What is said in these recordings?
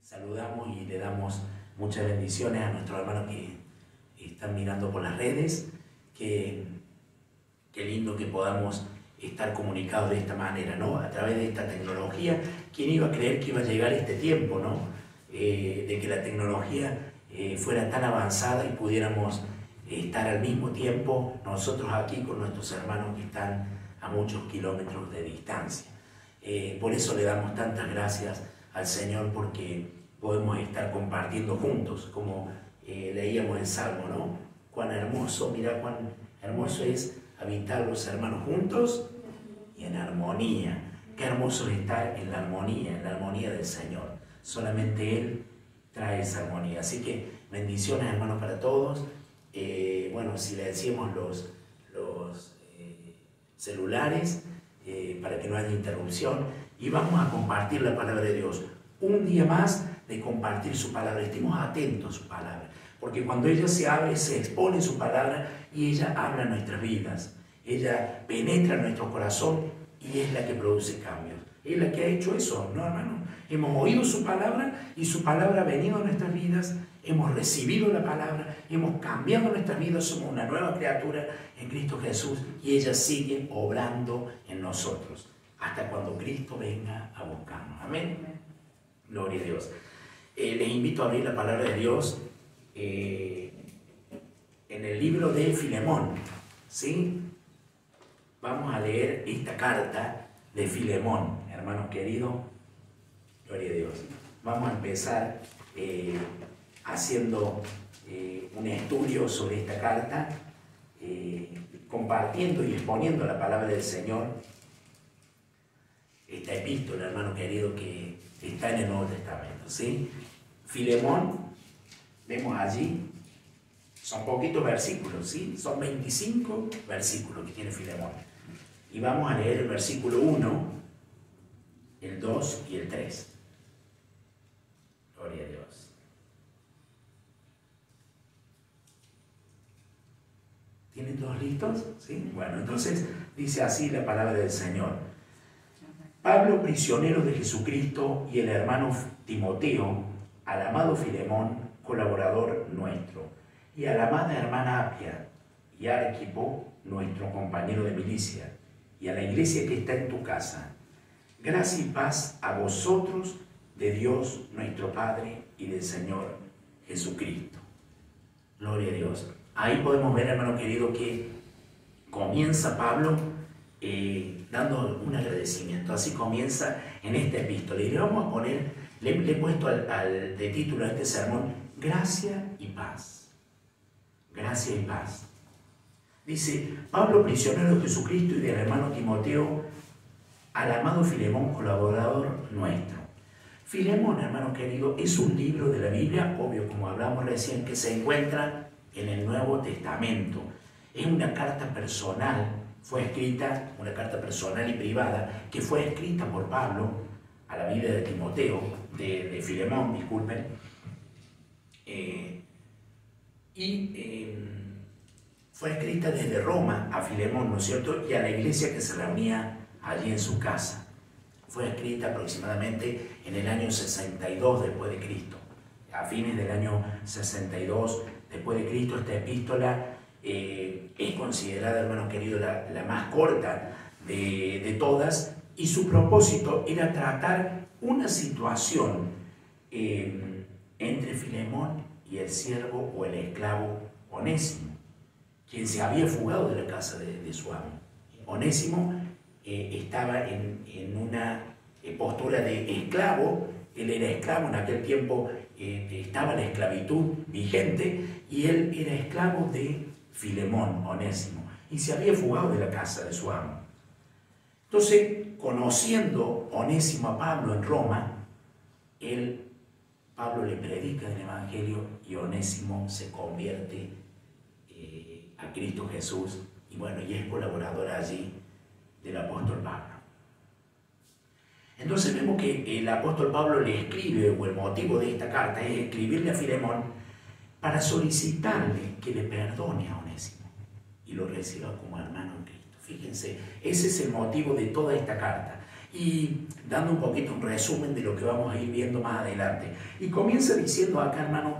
saludamos y le damos muchas bendiciones a nuestros hermanos que están mirando por las redes. Qué lindo que podamos estar comunicados de esta manera, ¿no? A través de esta tecnología. ¿Quién iba a creer que iba a llegar este tiempo, ¿no? De que la tecnología fuera tan avanzada y pudiéramos estar al mismo tiempo nosotros aquí con nuestros hermanos que están a muchos kilómetros de distancia. Por eso le damos tantas gracias al Señor, porque podemos estar compartiendo juntos, como leíamos el Salmo, ¿no? Cuán hermoso, mira cuán hermoso es habitar los hermanos juntos y en armonía. Qué hermoso es estar en la armonía del Señor. Solamente Él trae esa armonía. Así que bendiciones, hermanos, para todos. Bueno, si le decimos los celulares, para que no haya interrupción, y vamos a compartir la palabra de Dios. Un día más de compartir su palabra. Estemos atentos a su palabra, porque cuando ella se abre, se expone su palabra y ella habla en nuestras vidas. Ella penetra en nuestro corazón y es la que produce cambios. Es la que ha hecho eso, ¿no, hermano? Hemos oído su palabra y su palabra ha venido a nuestras vidas. Hemos recibido la palabra, hemos cambiado nuestras vidas, somos una nueva criatura en Cristo Jesús y ella sigue obrando en nosotros hasta cuando Cristo venga a buscarnos. Amén. Gloria a Dios. Les invito a abrir la palabra de Dios en el libro de Filemón, ¿sí? Vamos a leer esta carta de Filemón, hermanos queridos. Gloria a Dios. Vamos a empezar haciendo un estudio sobre esta carta, compartiendo y exponiendo la palabra del Señor. Esta epístola, hermano querido, que está en el Nuevo Testamento, ¿sí? Filemón, vemos allí, son poquitos versículos, ¿sí? Son 25 versículos que tiene Filemón. Y vamos a leer el versículo 1, el 2 y el 3. Gloria a Dios. ¿Tienen todos listos? ¿Sí? Bueno, entonces dice así la palabra del Señor. Pablo, prisionero de Jesucristo, y el hermano Timoteo, al amado Filemón, colaborador nuestro, y a la amada hermana Apia, y a Arquipo, nuestro compañero de milicia, y a la iglesia que está en tu casa. Gracia y paz a vosotros, de Dios nuestro Padre y del Señor Jesucristo. Gloria a Dios. Ahí podemos ver, hermano querido, que comienza Pablo dando un agradecimiento. Así comienza en esta epístola. Y le vamos a poner, le he puesto de título a este sermón, Gracia y paz. Gracia y paz. Dice, Pablo, prisionero de Jesucristo, y del hermano Timoteo, al amado Filemón, colaborador nuestro. Filemón, hermano querido, es un libro de la Biblia, obvio, como hablamos recién, que se encuentra en el Nuevo Testamento. Es una carta personal, fue escrita, una carta personal y privada, que fue escrita por Pablo a la vida de Timoteo, de Filemón, disculpen, fue escrita desde Roma a Filemón, ¿no es cierto?, y a la iglesia que se reunía allí en su casa. Fue escrita aproximadamente en el año 62 después de Cristo. A fines del año 62 después de Cristo, esta epístola es considerada, hermano querido, la más corta de todas, y su propósito era tratar una situación entre Filemón y el siervo o el esclavo Onésimo, quien se había fugado de la casa de su amo. Onésimo estaba en una postura de esclavo. Él era esclavo, en aquel tiempo estaba la esclavitud vigente, y él era esclavo de Filemón, Onésimo, y se había fugado de la casa de su amo. Entonces, conociendo Onésimo a Pablo en Roma, Pablo le predica el Evangelio y Onésimo se convierte a Cristo Jesús, y bueno, y es colaborador allí del apóstol Pablo. Entonces vemos que el apóstol Pablo le escribe, o el motivo de esta carta es escribirle a Filemón para solicitarle que le perdone a Onésimo y lo reciba como hermano en Cristo. Fíjense, ese es el motivo de toda esta carta. y dando un poquito un resumen de lo que vamos a ir viendo más adelante. Y comienza diciendo acá, hermano,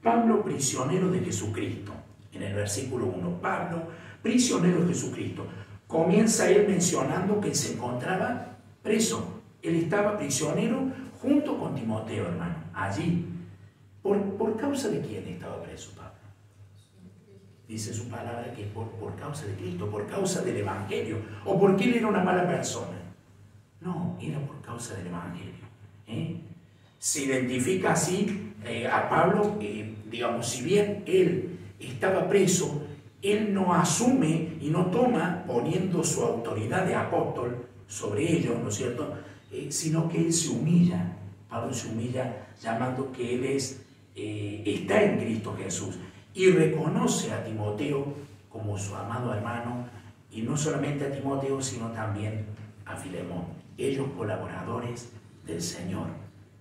Pablo, prisionero de Jesucristo. En el versículo 1, Pablo, prisionero de Jesucristo. Comienza él mencionando que se encontraba preso. Él estaba prisionero junto con Timoteo, hermano, allí. ¿Por causa de quién estaba preso Pablo? Dice su palabra que por causa de Cristo, por causa del Evangelio, o porque él era una mala persona. No, era por causa del Evangelio. Se identifica así a Pablo, digamos, si bien él estaba preso, él no asume y no toma poniendo su autoridad de apóstol sobre ellos, ¿no es cierto? Sino que él se humilla. Pablo se humilla llamando que él está en Cristo Jesús y reconoce a Timoteo como su amado hermano, y no solamente a Timoteo, sino también a Filemón, ellos colaboradores del Señor.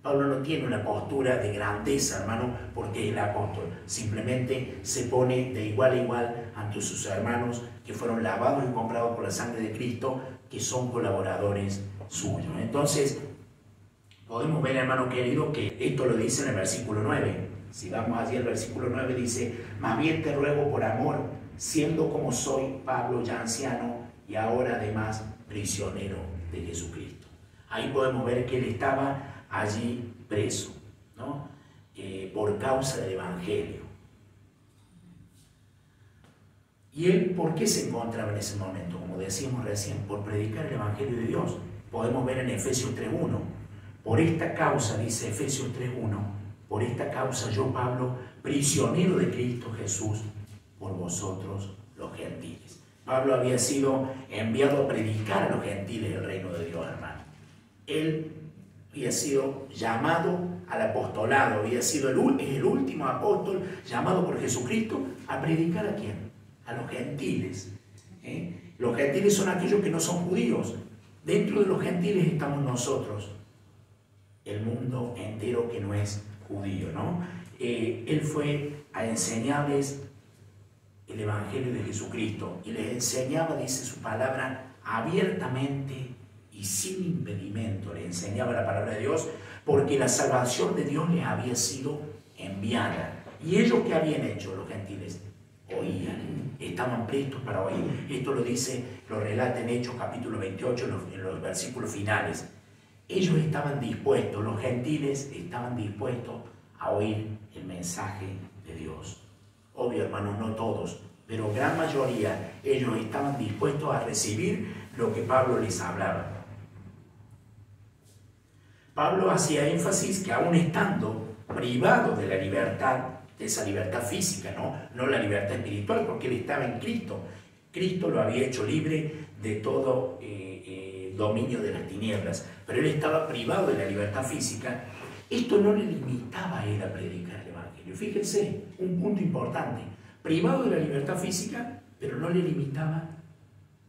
Pablo no tiene una postura de grandeza, hermano, porque es el apóstol. Simplemente se pone de igual a igual ante sus hermanos que fueron lavados y comprados por la sangre de Cristo, que son colaboradores suyos. Entonces, podemos ver, hermano querido, que esto lo dice en el versículo 9. Si vamos allí al versículo 9, dice: más bien te ruego por amor, siendo como soy Pablo ya anciano y ahora además prisionero de Jesucristo. Ahí podemos ver que él estaba allí preso, ¿no? Por causa del Evangelio. ¿Y él por qué se encontraba en ese momento? Como decíamos recién, por predicar el Evangelio de Dios. Podemos ver en Efesios 3.1. Por esta causa, dice Efesios 3.1, por esta causa yo, Pablo, prisionero de Cristo Jesús, por vosotros los gentiles. Pablo había sido enviado a predicar a los gentiles el reino de Dios, hermano. Él había sido llamado al apostolado, había sido el último apóstol llamado por Jesucristo a predicar ¿a quién? A los gentiles. Los gentiles son aquellos que no son judíos. Dentro de los gentiles estamos nosotros, el mundo entero que no es judío, ¿no? Él fue a enseñarles el Evangelio de Jesucristo y les enseñaba, dice su palabra, abiertamente y sin impedimento. Le enseñaba la palabra de Dios porque la salvación de Dios les había sido enviada. ¿Y ellos qué habían hecho los gentiles? Oían, estaban prestos para oír. Esto lo dice, lo relata en Hechos capítulo 28, en los versículos finales. Ellos estaban dispuestos, los gentiles estaban dispuestos a oír el mensaje de Dios. Obvio, hermanos, no todos, pero gran mayoría, ellos estaban dispuestos a recibir lo que Pablo les hablaba. Pablo hacía énfasis que aún estando privado de la libertad, de esa libertad física, no la libertad espiritual, porque él estaba en Cristo. Cristo lo había hecho libre de todo dominio de las tinieblas, pero él estaba privado de la libertad física. Esto no le limitaba a él a predicar el Evangelio. Fíjense, un punto importante. Privado de la libertad física, pero no le limitaba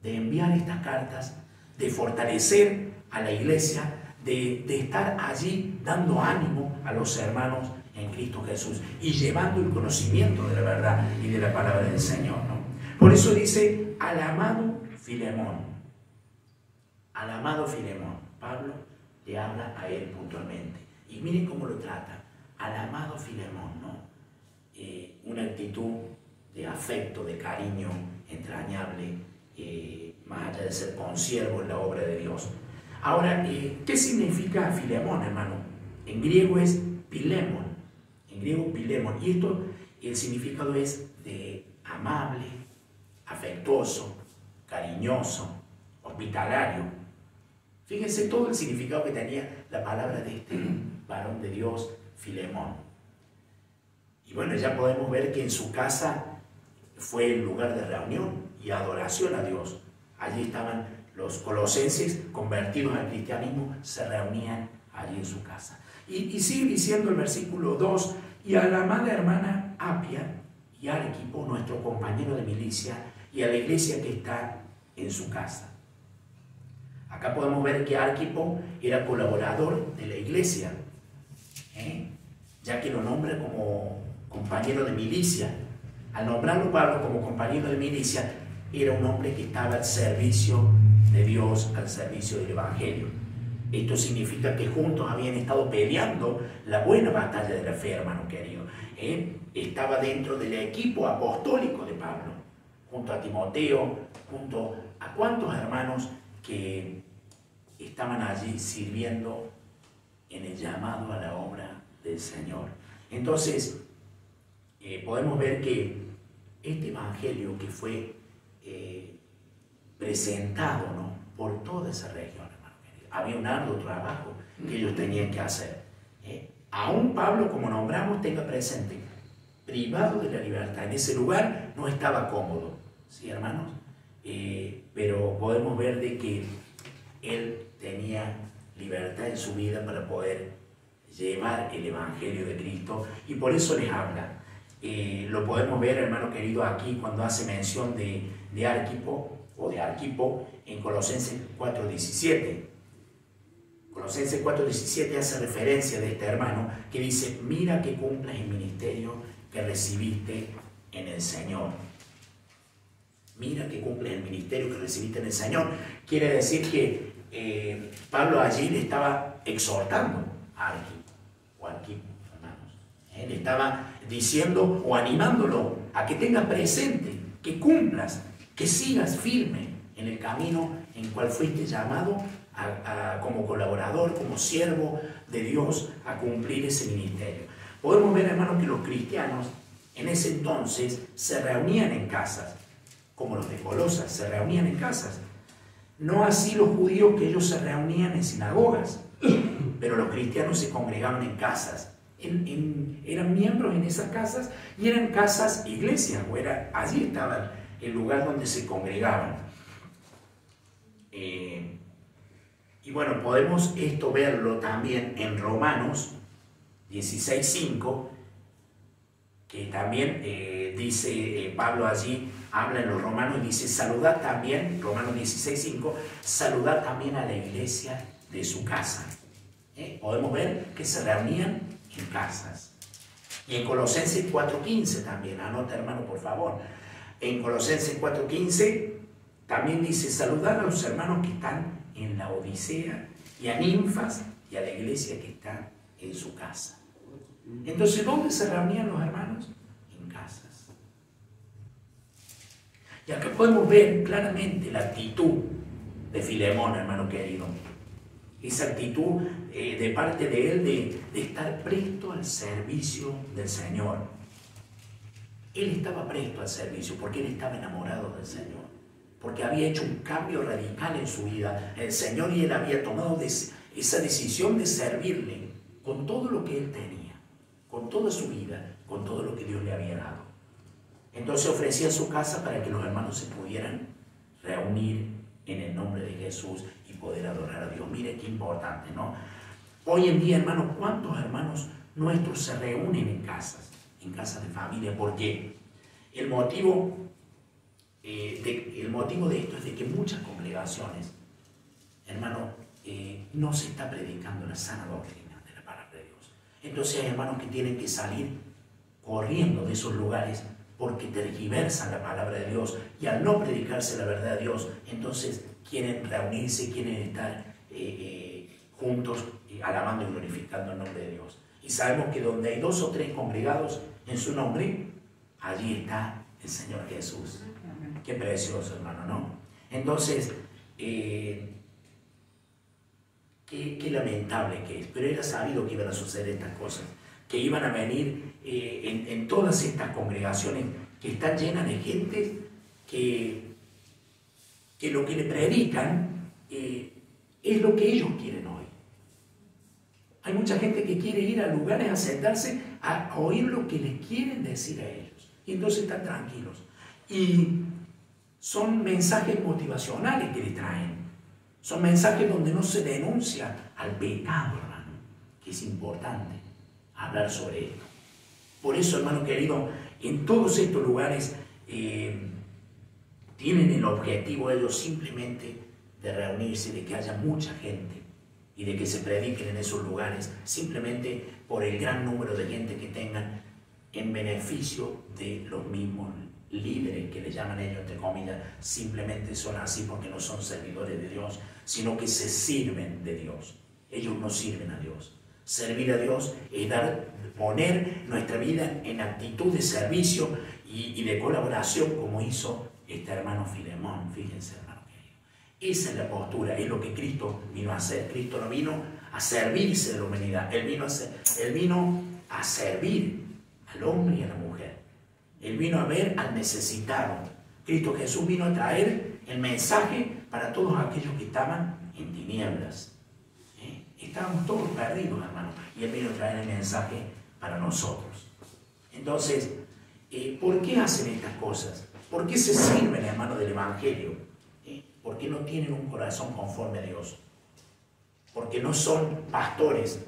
de enviar estas cartas, de fortalecer a la iglesia, de estar allí dando ánimo a los hermanos en Cristo Jesús y llevando el conocimiento de la verdad y de la palabra del Señor, ¿no? Por eso dice, al amado Filemón. Al amado Filemón. Pablo le habla a él puntualmente. Y miren cómo lo trata. Al amado Filemón, ¿no? Una actitud de afecto, de cariño entrañable, más allá de ser consiervo en la obra de Dios. Ahora, ¿qué significa Filemón, hermano? En griego es pilemon. En griego pilemon. Y esto, el significado es de amable, afectuoso, cariñoso, hospitalario. Fíjense todo el significado que tenía la palabra de este varón de Dios, Filemón. Y bueno, ya podemos ver que en su casa fue el lugar de reunión y adoración a Dios. Allí estaban los colosenses convertidos al cristianismo, se reunían allí en su casa. Y sigue diciendo el versículo 2, y a la amada hermana Apia y a Arquipo, nuestro compañero de milicia, y a la iglesia que está en su casa. Acá podemos ver que Arquipo era colaborador de la iglesia, ya que lo nombra como compañero de milicia. Al nombrarlo Pablo como compañero de milicia, era un hombre que estaba al servicio de Dios, al servicio del Evangelio. Esto significa que juntos habían estado peleando la buena batalla de la fe, hermano querido. Estaba dentro del equipo apostólico de Pablo, junto a Timoteo, junto a cuantos hermanos que estaban allí sirviendo en el llamado a la obra del Señor. Entonces, podemos ver que este evangelio que fue presentado, ¿no?, por toda esa región, hermano querido, había un arduo trabajo que ellos tenían que hacer. Aún Pablo, como nombramos, tenga presente, privado de la libertad. En ese lugar no estaba cómodo, ¿sí, hermanos? Pero podemos ver de que él tenía libertad en su vida para poder llevar el Evangelio de Cristo, y por eso les habla. Lo podemos ver, hermano querido, aquí cuando hace mención de Arquipo en Colosenses 4:17. Colosenses 4:17 hace referencia de este hermano que dice: mira que cumplas el ministerio que recibiste en el Señor. Mira que cumples el ministerio que recibiste en el Señor. Quiere decir que Pablo allí le estaba exhortando a Arquipo, hermanos. Le estaba diciendo o animándolo a que tengas presente, que cumplas, que sigas firme en el camino en cual fuiste llamado como colaborador, como siervo de Dios, a cumplir ese ministerio. Podemos ver, hermanos, que los cristianos en ese entonces se reunían en casas, como los de Colosas se reunían en casas. No así los judíos, que ellos se reunían en sinagogas, pero los cristianos se congregaban en casas. Eran miembros en esas casas, y eran casas iglesias, allí estaba el lugar donde se congregaban. Y bueno, podemos esto verlo también en Romanos 16:5, que también dice Pablo allí, habla en los Romanos y dice: saludad también, Romanos 16:5, saludad también a la iglesia de su casa. Podemos ver que se reunían en casas. Y en Colosenses 4:15 también, anota, hermano, por favor. En Colosenses 4:15 también dice: saludad a los hermanos que están en la Odisea, y a Ninfas, y a la iglesia que está en su casa. Entonces, ¿dónde se reunían los hermanos? En casas. Y acá podemos ver claramente la actitud de Filemón, hermano querido. Esa actitud de parte de él de estar presto al servicio del Señor. Él estaba presto al servicio porque él estaba enamorado del Señor, porque había hecho un cambio radical en su vida, el Señor, y él había tomado esa decisión de servirle con todo lo que él tenía, con toda su vida, con todo lo que Dios le había dado. Entonces ofrecía su casa para que los hermanos se pudieran reunir en el nombre de Jesús y poder adorar a Dios. Mire qué importante, ¿no? Hoy en día, hermanos, ¿cuántos hermanos nuestros se reúnen en casas de familia? Porque el motivo de esto es de que muchas congregaciones, hermano, no se está predicando la sana doctrina de la palabra de Dios. Entonces hay hermanos que tienen que salir corriendo de esos lugares porque tergiversan la palabra de Dios, y al no predicarse la verdad de Dios, entonces quieren reunirse, quieren estar juntos, alabando y glorificando el nombre de Dios. Y sabemos que donde hay 2 o 3 congregados en su nombre, allí está el Señor Jesús. Qué precioso, hermano, ¿no? Entonces, qué lamentable que es, pero era sabido que iban a suceder estas cosas, que iban a venir en todas estas congregaciones que están llenas de gente que lo que le predican es lo que ellos quieren oír. Hay mucha gente que quiere ir a lugares a sentarse a oír lo que les quieren decir a ellos, y entonces están tranquilos. Y son mensajes motivacionales que les traen, son mensajes donde no se denuncia al pecado, hermano, que es importante hablar sobre esto. Por eso, hermano querido, en todos estos lugares tienen el objetivo ellos simplemente de reunirse, de que haya mucha gente y de que se prediquen en esos lugares, simplemente por el gran número de gente que tengan, en beneficio de los mismos líderes, que le llaman ellos entre comillas. Simplemente son así porque no son servidores de Dios, sino que se sirven de Dios. ellos no sirven a Dios. Servir a Dios es poner nuestra vida en actitud de servicio y de colaboración, como hizo este hermano Filemón. Fíjense, hermano querido. Esa es la postura, es lo que Cristo vino a hacer. Cristo no vino a servirse de la humanidad, Él vino a servir al hombre y a la mujer. Él vino a ver al necesitado. Cristo Jesús vino a traer el mensaje para todos aquellos que estaban en tinieblas. Estábamos todos perdidos, hermano, y Él vino a traer el mensaje para nosotros. Entonces, ¿por qué hacen estas cosas? ¿Por qué se sirven, hermano, del Evangelio? Porque no tienen un corazón conforme a Dios. Porque no son pastores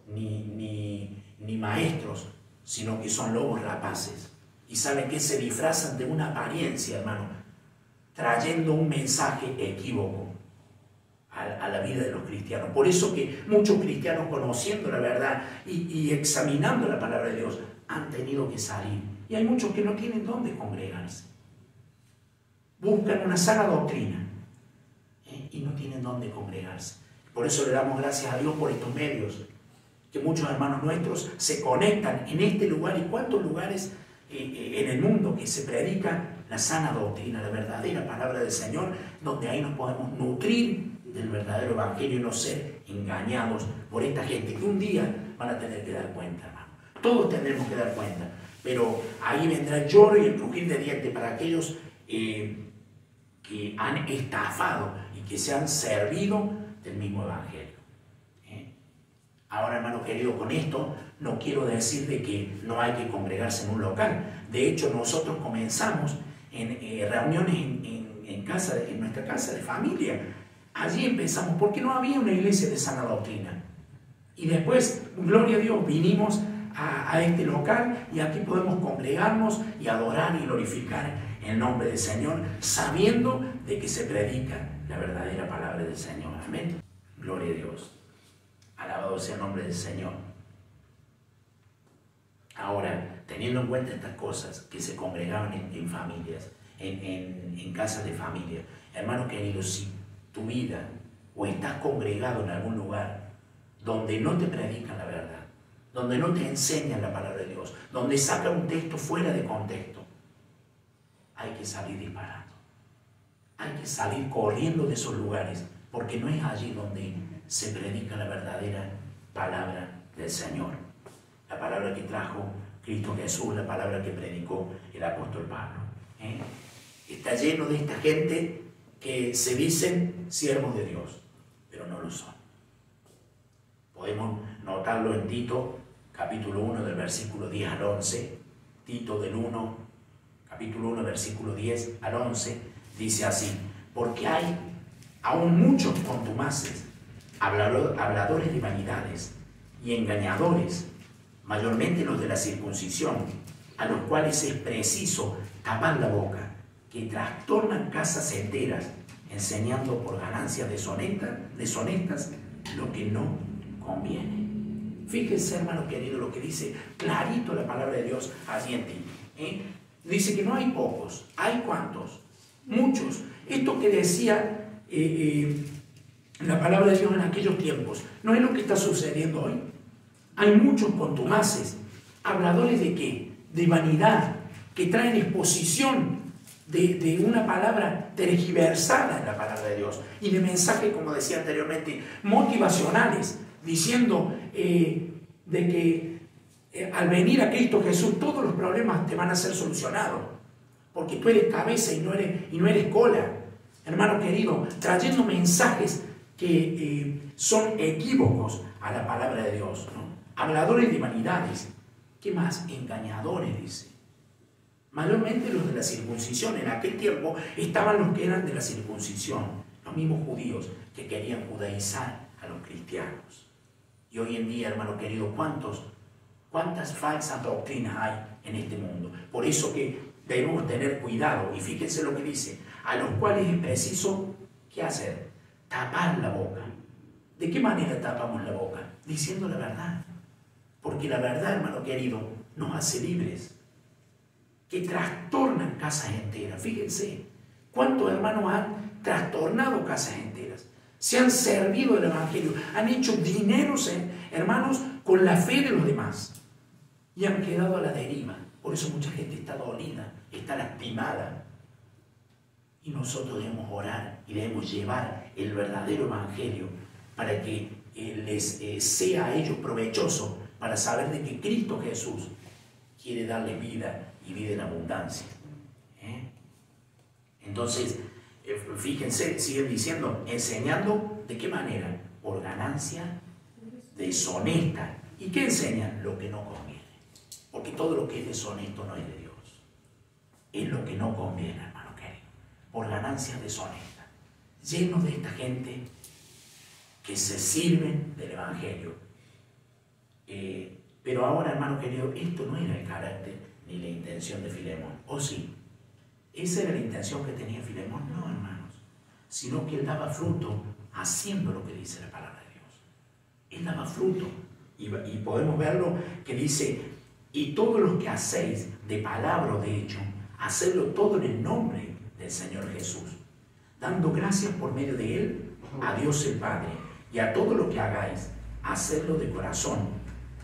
ni maestros, sino que son lobos rapaces. Y saben que se disfrazan de una apariencia, hermano, trayendo un mensaje equívoco a la vida de los cristianos. Por eso que muchos cristianos, conociendo la verdad y examinando la palabra de Dios, han tenido que salir. Y hay muchos que no tienen dónde congregarse. Buscan una sana doctrina y no tienen dónde congregarse. Por eso le damos gracias a Dios por estos medios, que muchos hermanos nuestros se conectan en este lugar. ¿Y cuántos lugares en el mundo que se predica la sana doctrina, la verdadera palabra del Señor, donde ahí nos podemos nutrir del verdadero evangelio y no ser engañados por esta gente que un día van a tener que dar cuenta, hermano? Todos tendremos que dar cuenta, pero ahí vendrá el lloro y el crujir de dientes para aquellos que han estafado y que se han servido del mismo evangelio. Ahora, hermano querido, con esto no quiero decir de que no hay que congregarse en un local. De hecho, nosotros comenzamos en reuniones en nuestra casa de familia. Allí empezamos porque no había una iglesia de sana doctrina. Y después, gloria a Dios, vinimos a este local y aquí podemos congregarnos y adorar y glorificar el nombre del Señor, sabiendo de que se predica la verdadera palabra del Señor. Amén. Gloria a Dios. Alabado sea el nombre del Señor. Ahora, teniendo en cuenta estas cosas, que se congregaban en familias, en casas de familia, hermano querido, si tu vida o estás congregado en algún lugar donde no te predican la verdad, donde no te enseñan la palabra de Dios, donde sacan un texto fuera de contexto, hay que salir disparando. Hay que salir corriendo de esos lugares, porque no es allí donde se predica la verdadera palabra del Señor. La palabra que trajo Cristo Jesús, la palabra que predicó el apóstol Pablo. Está lleno de esta gente que se dicen siervos de Dios, pero no lo son. Podemos notarlo en Tito, capítulo 1, del versículo 10 al 11. Tito capítulo 1, versículo 10 al 11, dice así: porque hay aún muchos contumaces, habladores de vanidades y engañadores, mayormente los de la circuncisión, a los cuales es preciso tapar la boca, que trastornan casas enteras, enseñando por ganancias deshonestas lo que no conviene. Fíjense, hermano querido, lo que dice clarito la palabra de Dios allí en ti. Dice que no hay pocos, hay ¿cuántos? Muchos. Esto que decía la palabra de Dios en aquellos tiempos, ¿no es lo que está sucediendo hoy? Hay muchos contumaces, habladores de ¿qué? De vanidad, que traen exposición de una palabra tergiversada en la palabra de Dios y de mensajes, como decía anteriormente, motivacionales, diciendo de que al venir a Cristo Jesús todos los problemas te van a ser solucionados, porque tú eres cabeza y no eres cola. Hermano querido, trayendo mensajes que son equívocos a la palabra de Dios, ¿no? Habladores de vanidades. ¿Qué más? Engañadores, dice. Mayormente los de la circuncisión. En aquel tiempo estaban los que eran de la circuncisión, los mismos judíos que querían judaizar a los cristianos. Y hoy en día, hermano querido, ¿cuántas falsas doctrinas hay en este mundo? Por eso que debemos tener cuidado. Y fíjense lo que dice: a los cuales es preciso, ¿qué hacer? Tapar la boca. ¿De qué manera tapamos la boca? Diciendo la verdad. Porque la verdad, hermano querido, nos hace libres. Que trastornan casas enteras. Fíjense, ¿cuántos hermanos han trastornado casas enteras? Se han servido del Evangelio, han hecho dineros, hermanos, con la fe de los demás. Y han quedado a la deriva. Por eso mucha gente está dolida, está lastimada. Y nosotros debemos orar y debemos llevar el verdadero Evangelio para que les sea a ellos provechoso, para saber de que Cristo Jesús quiere darles vida y vida en abundancia. Entonces, fíjense, siguen diciendo, enseñando ¿de qué manera? Por ganancia deshonesta. ¿Y qué enseñan? Lo que no conviene. Porque todo lo que es deshonesto no es de Dios. Es lo que no conviene, hermano querido. Por ganancia deshonesta. Llenos de esta gente que se sirven del Evangelio. Pero ahora, hermano querido, esto no era el carácter ni la intención de Filemón. ¿O sí? ¿Esa era la intención que tenía Filemón? No, hermanos. Sino que él daba fruto haciendo lo que dice la palabra de Dios. Él daba fruto. Y podemos verlo que dice, y todo lo que hacéis de palabra o de hecho, hacedlo todo en el nombre del Señor Jesús, dando gracias por medio de Él a Dios el Padre, y a todo lo que hagáis, hacedlo de corazón,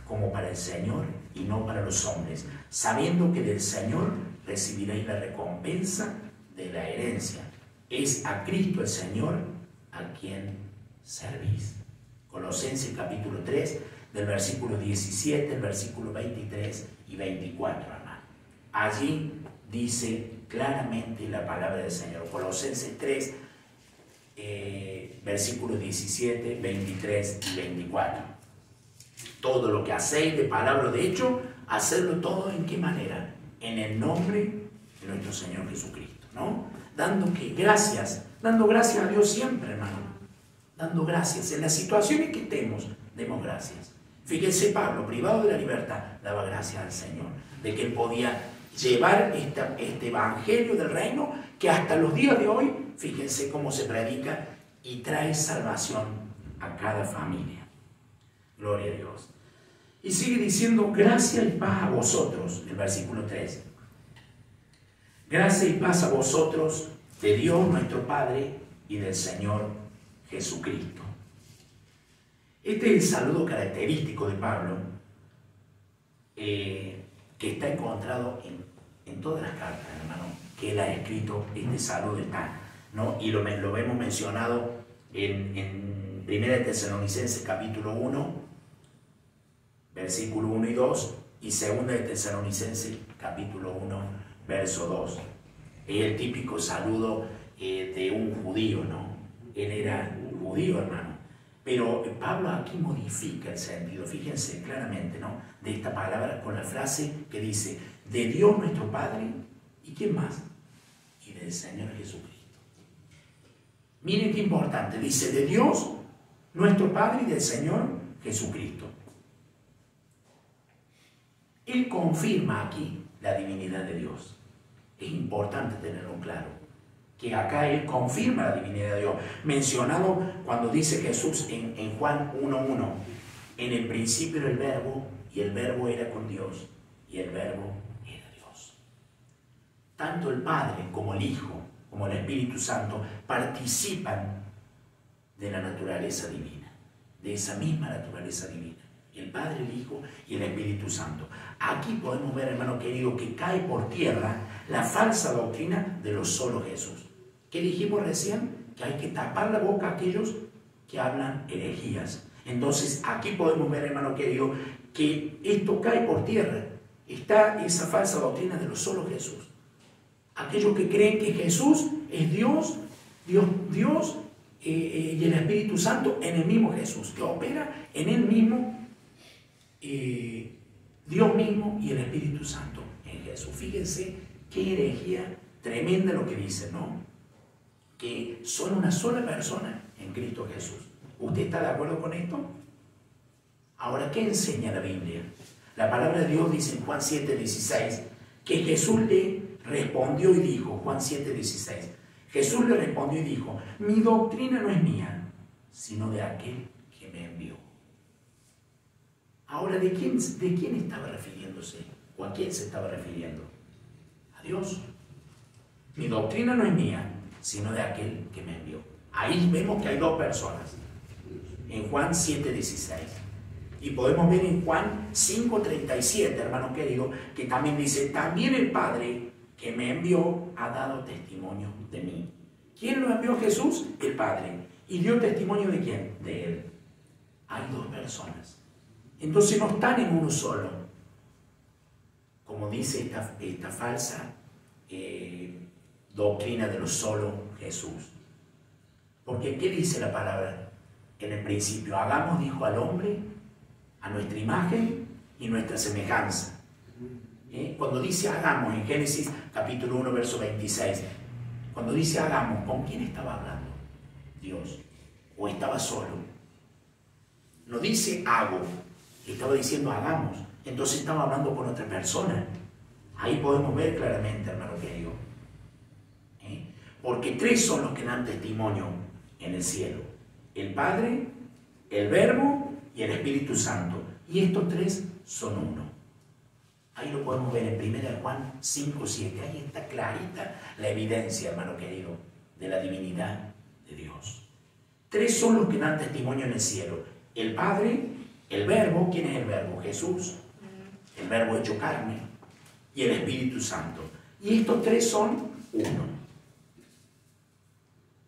como para el Señor y no para los hombres, sabiendo que del Señor recibiréis la recompensa de la herencia. Es a Cristo el Señor a quien servís. Colosenses capítulo 3, del versículo 17, el versículo 23 y 24, hermano. Allí dice claramente la palabra del Señor. Colosenses 3, versículos 17, 23 y 24. Todo lo que hacéis de palabra o de hecho, hacerlo todo ¿en qué manera? En el nombre de nuestro Señor Jesucristo, ¿no? Dando gracias a Dios siempre, hermano. Dando gracias. En las situaciones que estemos, demos gracias. Fíjense, Pablo, privado de la libertad, daba gracias al Señor de que él podía llevar este evangelio del reino que hasta los días de hoy, fíjense cómo se predica y trae salvación a cada familia. Gloria a Dios. Y sigue diciendo, gracia y paz a vosotros, el versículo 3. Gracia y paz a vosotros de Dios nuestro Padre y del Señor Jesucristo. Este es el saludo característico de Pablo, que está encontrado en todas las cartas, hermano, que él ha escrito. Este saludo está, ¿no? Y lo vemos mencionado en 1 Tesalonicenses capítulo 1, versículo 1 y 2, y 2 Tesalonicenses capítulo 1, verso 2. Es el típico saludo de un judío, ¿no? Él era un judío, hermano. Pero Pablo aquí modifica el sentido, fíjense claramente, ¿no? De esta palabra con la frase que dice, de Dios nuestro Padre, ¿y quién más? Y del Señor Jesucristo. Miren qué importante, dice, de Dios nuestro Padre y del Señor Jesucristo. Él confirma aquí la divinidad de Dios. Es importante tenerlo claro, que acá él confirma la divinidad de Dios. Mencionado cuando dice Jesús en Juan 1:1, en el principio era el Verbo, y el Verbo era con Dios, y el Verbo era Dios. Tanto el Padre como el Hijo, como el Espíritu Santo, participan de la naturaleza divina, de esa misma naturaleza divina. El Padre, el Hijo y el Espíritu Santo. Aquí podemos ver, hermano querido, que cae por tierra la falsa doctrina de los solo Jesús. ¿Qué dijimos recién? Que hay que tapar la boca a aquellos que hablan herejías. Entonces, aquí podemos ver, hermano querido, que esto cae por tierra. Está esa falsa doctrina de los solo Jesús. Aquellos que creen que Jesús es Dios y el Espíritu Santo en el mismo Jesús, que opera en él mismo, Dios mismo y el Espíritu Santo en Jesús. Fíjense qué herejía tremenda lo que dice, ¿no? Que son una sola persona en Cristo Jesús. ¿Usted está de acuerdo con esto? Ahora, ¿qué enseña la Biblia? La palabra de Dios dice en Juan 7:16 que Jesús le respondió y dijo, Juan 7:16, Jesús le respondió y dijo, mi doctrina no es mía, sino de aquel que me envió. Ahora, ¿de quién estaba refiriéndose? ¿O a quién se estaba refiriendo? A Dios. Mi doctrina no es mía, sino de aquel que me envió. Ahí vemos que hay dos personas. En Juan 7:16. Y podemos ver en Juan 5:37, hermano querido, que también dice, también el Padre que me envió ha dado testimonio de mí. ¿Quién lo envió? Jesús, el Padre. ¿Y dio testimonio de quién? De Él. Hay dos personas. Entonces no están en uno solo. Como dice esta falsa doctrina de lo solo Jesús. Porque ¿qué dice la palabra? En el principio, hagamos, dijo al hombre, a nuestra imagen y nuestra semejanza. Cuando dice hagamos en Génesis capítulo 1, verso 26, cuando dice hagamos, ¿con quién estaba hablando? Dios. ¿O estaba solo? No dice hago, estaba diciendo hagamos. Entonces estaba hablando con otra persona. Ahí podemos ver claramente, hermano querido. Porque tres son los que dan testimonio en el cielo: el Padre, el Verbo y el Espíritu Santo. Y estos tres son uno. Ahí lo podemos ver en 1 Juan 5:7. Ahí está clarita la evidencia, hermano querido, de la divinidad de Dios. Tres son los que dan testimonio en el cielo: el Padre, el Verbo. ¿Quién es el Verbo? Jesús, el Verbo hecho carne, y el Espíritu Santo. Y estos tres son uno.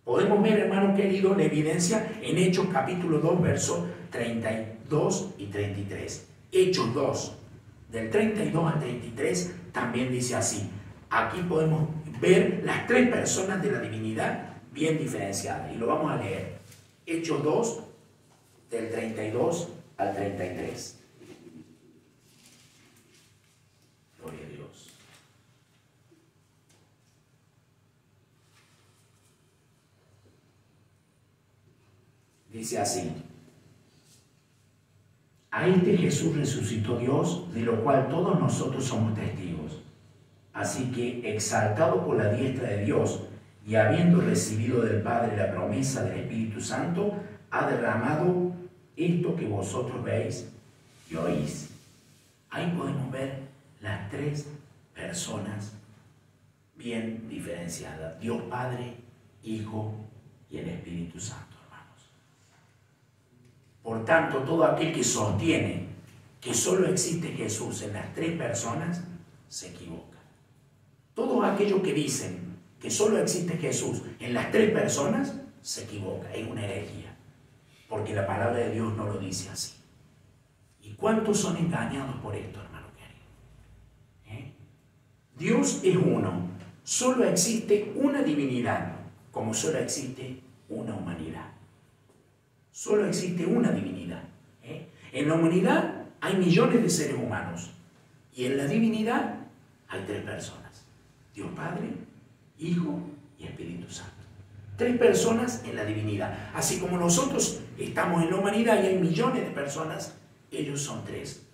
Podemos ver, hermano querido, la evidencia en Hechos capítulo 2, versos 32 y 33. Hechos 2, del 32 al 33, también dice así. Aquí podemos ver las tres personas de la divinidad bien diferenciadas. Y lo vamos a leer. Hechos 2, del 32 al 33. Gloria a Dios. Dice así: a este Jesús resucitó Dios, de lo cual todos nosotros somos testigos. Así que, exaltado por la diestra de Dios y habiendo recibido del Padre la promesa del Espíritu Santo, ha derramado esto que vosotros veis y oís. Ahí podemos ver las tres personas bien diferenciadas: Dios Padre, Hijo y el Espíritu Santo. Por tanto, todo aquel que sostiene que solo existe Jesús en las tres personas, se equivoca. Todos aquellos que dicen que solo existe Jesús en las tres personas, se equivoca. Es una herejía. Porque la palabra de Dios no lo dice así. ¿Y cuántos son engañados por esto, hermano querido? Dios es uno. Solo existe una divinidad, como solo existe una humanidad. Solo existe una divinidad. En la humanidad hay millones de seres humanos y en la divinidad hay tres personas: Dios Padre, Hijo y Espíritu Santo. Tres personas en la divinidad. Así como nosotros estamos en la humanidad y hay millones de personas, ellos son tres.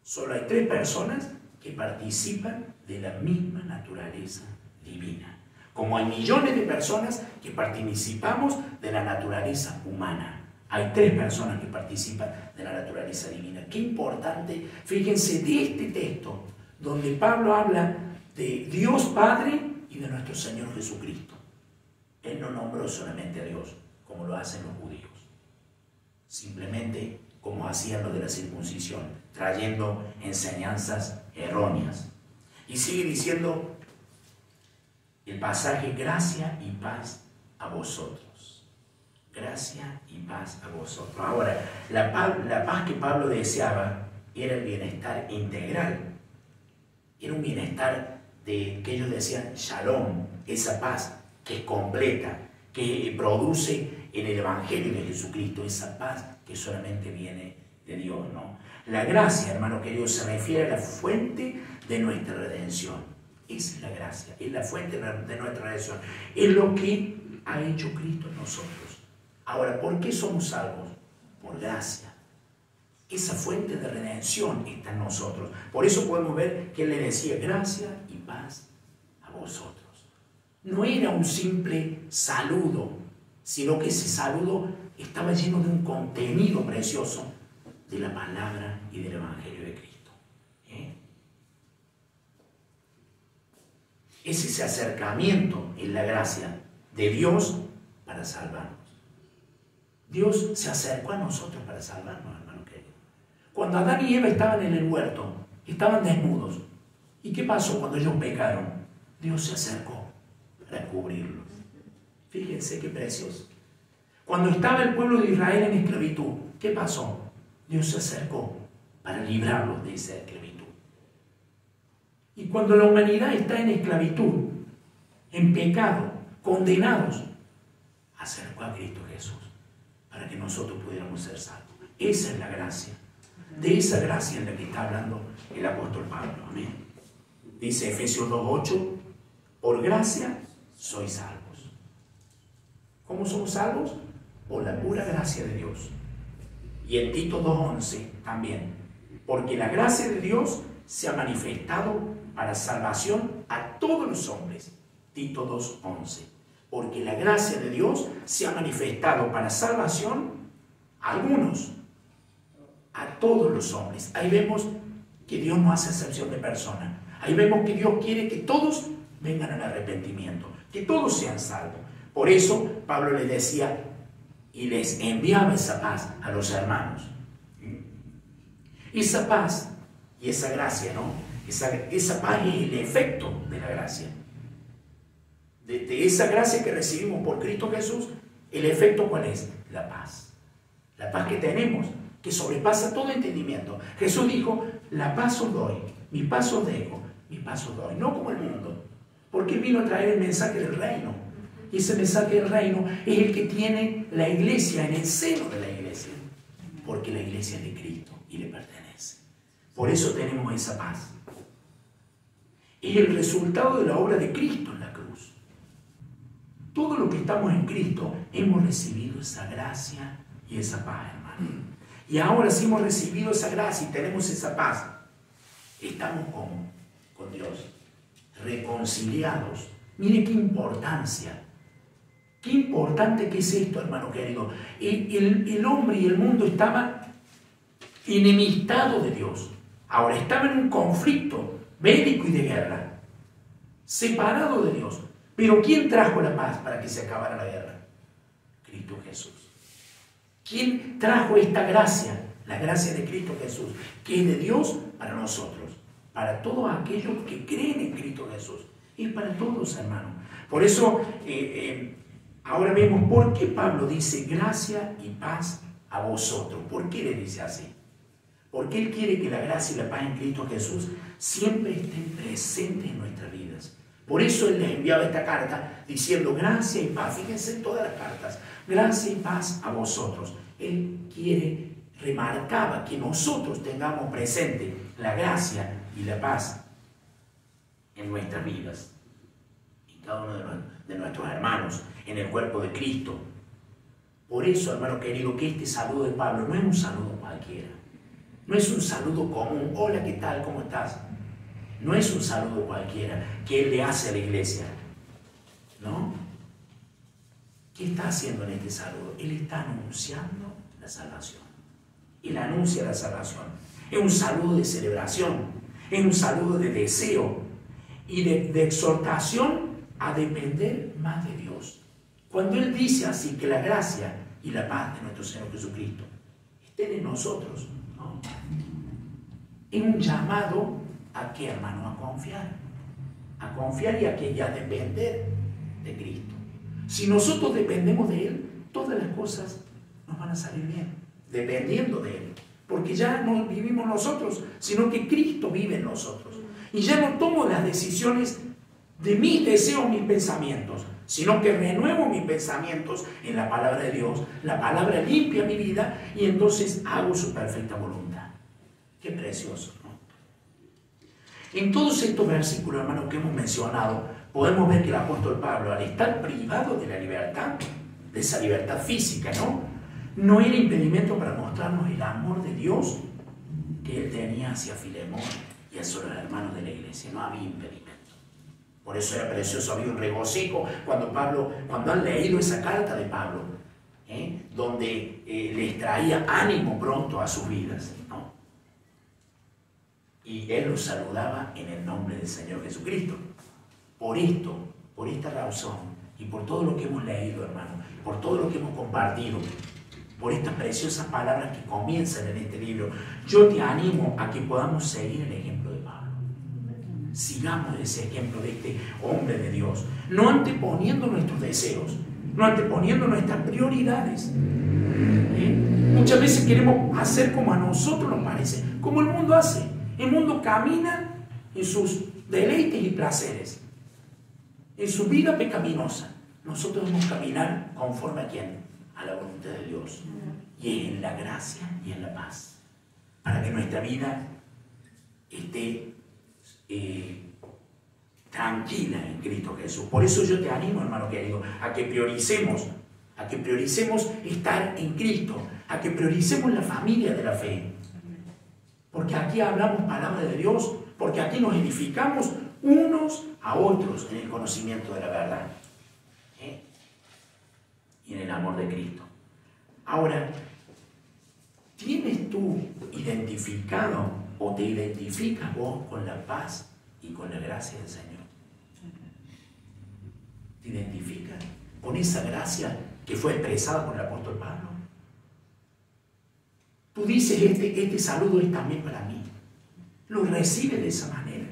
Solo hay tres personas que participan de la misma naturaleza divina. Como hay millones de personas que participamos de la naturaleza humana. Hay tres personas que participan de la naturaleza divina. Qué importante, fíjense, de este texto, donde Pablo habla de Dios Padre y de nuestro Señor Jesucristo. Él no nombró solamente a Dios, como lo hacen los judíos. Simplemente como hacían los de la circuncisión, trayendo enseñanzas erróneas. Y sigue diciendo el pasaje: gracia y paz a vosotros. Gracia y paz a vosotros. Ahora, la paz que Pablo deseaba era el bienestar integral. Era un bienestar que ellos decían shalom, esa paz que es completa, que produce en el Evangelio de Jesucristo, esa paz que solamente viene de Dios, ¿no? La gracia, hermano querido, se refiere a la fuente de nuestra redención. Esa es la gracia, es la fuente de nuestra redención. Es lo que ha hecho Cristo en nosotros. Ahora, ¿por qué somos salvos? Por gracia. Esa fuente de redención está en nosotros. Por eso podemos ver que Él le decía gracia y paz a vosotros. No era un simple saludo, sino que ese saludo estaba lleno de un contenido precioso de la palabra y del Evangelio de Cristo. Es ese acercamiento en la gracia de Dios para salvarnos. Dios se acercó a nosotros para salvarnos, hermano querido. Cuando Adán y Eva estaban en el huerto, estaban desnudos. ¿Y qué pasó cuando ellos pecaron? Dios se acercó para cubrirlos. Fíjense qué precioso. Cuando estaba el pueblo de Israel en esclavitud, ¿qué pasó? Dios se acercó para librarlos de esa esclavitud. Y cuando la humanidad está en esclavitud, en pecado, condenados, acercó a Cristo Jesús para que nosotros pudiéramos ser salvos. Esa es la gracia. De esa gracia en la que está hablando el apóstol Pablo. Amén. Dice Efesios 2:8, por gracia sois salvos. ¿Cómo somos salvos? Por la pura gracia de Dios. Y en Tito 2:11 también, porque la gracia de Dios se ha manifestado para salvación a todos los hombres. Tito 2:11, porque la gracia de Dios se ha manifestado para salvación a algunos, a todos los hombres. Ahí vemos que Dios no hace excepción de personas. Ahí vemos que Dios quiere que todos vengan al arrepentimiento, que todos sean salvos. Por eso Pablo les decía y les enviaba esa paz a los hermanos. Esa paz y esa gracia, ¿no? Esa paz es el efecto de la gracia. De esa gracia que recibimos por Cristo Jesús, ¿el efecto cuál es? La paz. La paz que tenemos, que sobrepasa todo entendimiento. Jesús dijo, la paz os doy, mi paz os dejo, mi paz os doy. No como el mundo, porque vino a traer el mensaje del reino. Y ese mensaje del reino es el que tiene la iglesia en el seno de la iglesia. Porque la iglesia es de Cristo y le pertenece. Por eso tenemos esa paz. Es el resultado de la obra de Cristo en la cruz. Todo lo que estamos en Cristo, hemos recibido esa gracia y esa paz, hermano. Y ahora si hemos recibido esa gracia y tenemos esa paz, estamos con Dios, reconciliados. Mire qué importancia. Qué importante que es esto, hermano querido. El hombre y el mundo estaban enemistados de Dios. Ahora estaban en un conflicto bélico y de guerra, separados de Dios. Pero ¿quién trajo la paz para que se acabara la guerra? Cristo Jesús. ¿Quién trajo esta gracia? La gracia de Cristo Jesús, que es de Dios para nosotros, para todos aquellos que creen en Cristo Jesús. Y para todos, hermanos. Por eso, ahora vemos por qué Pablo dice gracia y paz a vosotros. ¿Por qué le dice así? Porque Él quiere que la gracia y la paz en Cristo Jesús siempre estén presentes en nuestras vidas. Por eso Él les enviaba esta carta diciendo gracia y paz. Fíjense en todas las cartas. Gracia y paz a vosotros. Él remarcaba que nosotros tengamos presente la gracia y la paz en nuestras vidas. En cada uno de nuestros hermanos, en el cuerpo de Cristo. Por eso, hermano querido, que este saludo de Pablo no es un saludo cualquiera. No es un saludo común. Hola, ¿qué tal? ¿Cómo estás? No es un saludo cualquiera que Él le hace a la iglesia. ¿No? ¿Qué está haciendo en este saludo? Él está anunciando la salvación. Él anuncia la salvación. Es un saludo de celebración. Es un saludo de deseo y de exhortación a depender más de Dios. Cuando Él dice así que la gracia y la paz de nuestro Señor Jesucristo estén en nosotros, ¿no? Es un llamado ¿a qué, hermano? A confiar. A confiar y a depender de Cristo. Si nosotros dependemos de Él, todas las cosas nos van a salir bien, dependiendo de Él. Porque ya no vivimos nosotros, sino que Cristo vive en nosotros. Y ya no tomo las decisiones de mis deseos, mis pensamientos, sino que renuevo mis pensamientos en la palabra de Dios. La palabra limpia mi vida y entonces hago su perfecta voluntad. Qué precioso, ¿no? En todos estos versículos, hermanos, que hemos mencionado, podemos ver que el apóstol Pablo, al estar privado de la libertad, de esa libertad física, no era impedimento para mostrarnos el amor de Dios que él tenía hacia Filemón y hacia los hermanos de la iglesia. No había impedimento. Por eso era precioso, había un regocijo cuando han leído esa carta de Pablo, donde les traía ánimo pronto a sus vidas, ¿no? Y él los saludaba en el nombre del Señor Jesucristo. Por esta razón, y por todo lo que hemos leído, hermano, por todo lo que hemos compartido, por estas preciosas palabras que comienzan en este libro, yo te animo a que podamos seguir el ejemplo de Pablo. Sigamos ese ejemplo de este hombre de Dios, no anteponiendo nuestros deseos, no anteponiendo nuestras prioridades. Muchas veces queremos hacer como a nosotros nos parece, como el mundo hace. El mundo camina en sus deleites y placeres, en su vida pecaminosa. Nosotros debemos caminar conforme a quién, a la voluntad de Dios, y en la gracia y en la paz, para que nuestra vida esté tranquila en Cristo Jesús. Por eso yo te animo, hermano querido, a que prioricemos estar en Cristo, a que prioricemos la familia de la fe, porque aquí hablamos palabra de Dios, porque aquí nos edificamos unos a otros en el conocimiento de la verdad y en el amor de Cristo. Ahora, ¿tienes tú identificado o te identificas vos con la paz y con la gracia del Señor? ¿Te identificas con esa gracia que fue expresada por el apóstol Pablo? Tú dices, este saludo es también para mí. Lo recibes de esa manera.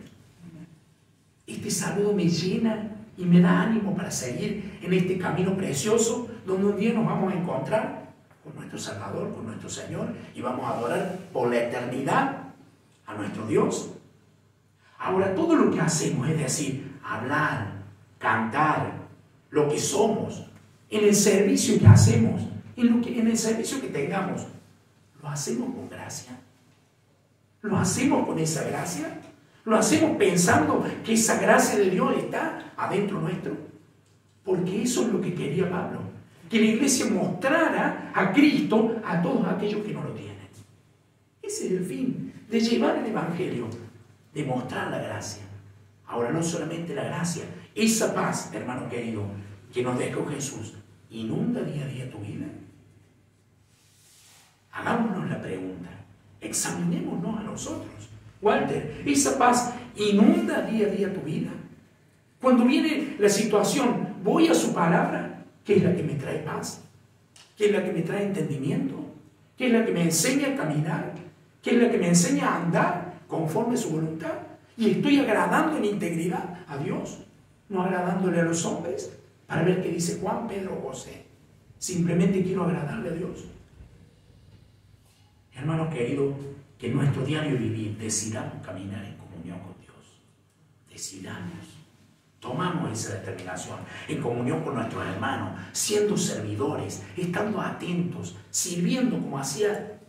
Este saludo me llena y me da ánimo para seguir en este camino precioso donde un día nos vamos a encontrar con nuestro Salvador, con nuestro Señor, y vamos a adorar por la eternidad a nuestro Dios. Ahora, todo lo que hacemos, es decir, hablar, cantar, lo que somos, en el servicio que hacemos, en el servicio que tengamos, ¿lo hacemos con gracia? ¿Lo hacemos con esa gracia? ¿Lo hacemos pensando que esa gracia de Dios está adentro nuestro? Porque eso es lo que quería Pablo, que la iglesia mostrara a Cristo a todos aquellos que no lo tienen. Ese es el fin, de llevar el Evangelio, de mostrar la gracia. Ahora, no solamente la gracia, esa paz, hermano querido, que nos dejó Jesús, ¿inunda día a día tu vida? Hagámonos la pregunta, examinémonos a nosotros. Walter, ¿esa paz inunda día a día tu vida? Cuando viene la situación, voy a su palabra, que es la que me trae paz, que es la que me trae entendimiento, que es la que me enseña a caminar, que es la que me enseña a andar conforme a su voluntad, y estoy agradando en integridad a Dios, no agradándole a los hombres para ver qué dice Juan, Pedro o José. Simplemente quiero agradarle a Dios. Hermano querido, que en nuestro diario vivir decidamos caminar en comunión con Dios. Decidamos. Tomamos esa determinación en comunión con nuestros hermanos, siendo servidores, estando atentos, sirviendo como hacía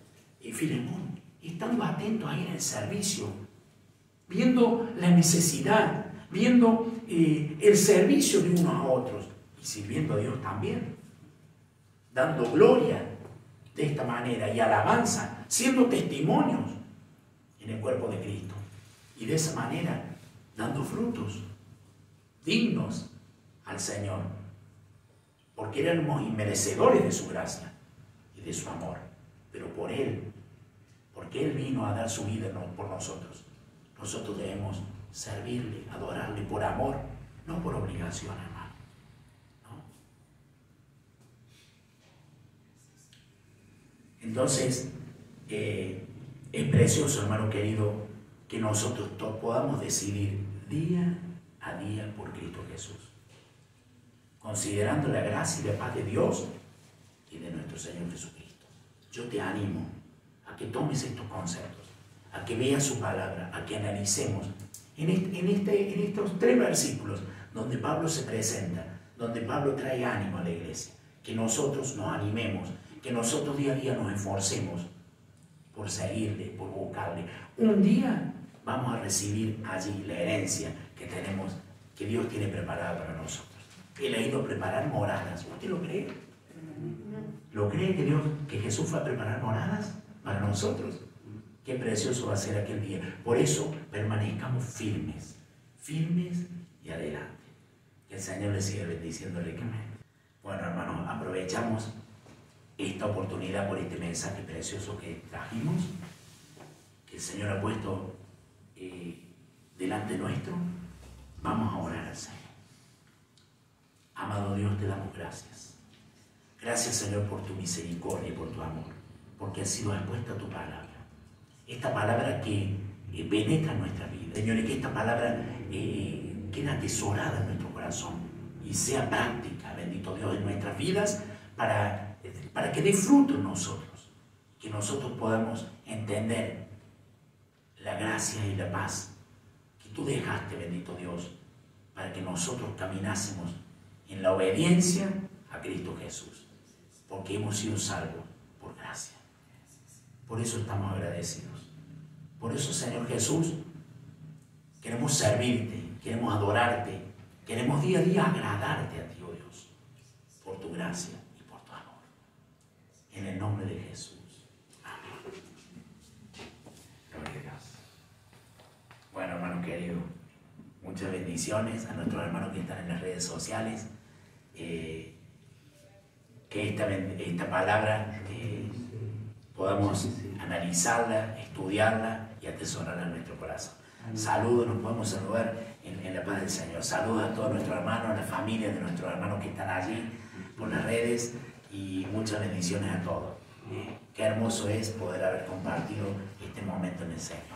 Filemón, estando atentos ahí en el servicio, viendo la necesidad, viendo el servicio de unos a otros y sirviendo a Dios también, dando gloria de esta manera y alabanza, siendo testimonios en el cuerpo de Cristo y de esa manera dando frutos dignos al Señor, porque éramos inmerecedores de su gracia y de su amor, pero por Él, porque Él vino a dar su vida por nosotros, nosotros debemos servirle, adorarle por amor, no por obligación, hermano. ¿No? Entonces, es precioso, hermano querido, que nosotros podamos decidir día a día por Cristo Jesús, considerando la gracia y la paz de Dios y de nuestro Señor Jesucristo. Yo te animo a que tomes estos conceptos, a que veas su palabra, a que analicemos en estos 3 versículos donde Pablo se presenta, donde Pablo trae ánimo a la iglesia, que nosotros nos animemos, que nosotros día a día nos esforcemos por seguirle, por buscarle. Un día vamos a recibir allí la herencia que tenemos, que Dios tiene preparada para nosotros. Él ha ido a preparar moradas. ¿Usted lo cree? ¿Lo cree que Jesús fue a preparar moradas para nosotros? Qué precioso va a ser aquel día. Por eso permanezcamos firmes, firmes y adelante. Que el Señor les siga bendiciendo ricamente. Bueno, hermanos, aprovechamos esta oportunidad por este mensaje precioso que trajimos, que el Señor ha puesto delante nuestro. Vamos a orar al Señor. Amado Dios, te damos gracias. Gracias, Señor, por tu misericordia y por tu amor, porque ha sido expuesta tu palabra. Esta palabra que penetra nuestra vida. Señor, y que esta palabra quede atesorada en nuestro corazón y sea práctica, bendito Dios, en nuestras vidas para que dé fruto en nosotros. Que nosotros podamos entender la gracia y la paz que tú dejaste, bendito Dios, para que nosotros caminásemos en la obediencia a Cristo Jesús, porque hemos sido salvos por gracia. Por eso estamos agradecidos. Por eso, Señor Jesús, queremos servirte, queremos adorarte, queremos día a día agradarte a ti, oh Dios, por tu gracia y por tu amor. En el nombre de Jesús. Amén. Gloria a Dios. Bueno, hermano querido, muchas bendiciones a nuestros hermanos que están en las redes sociales. Que esta palabra podamos analizarla, estudiarla y atesorarla en nuestro corazón. Saludos, nos podemos saludar en la paz del Señor. Saludos a todos nuestros hermanos, a las familias de nuestros hermanos que están allí por las redes y muchas bendiciones a todos. Qué hermoso es poder haber compartido este momento en el Señor.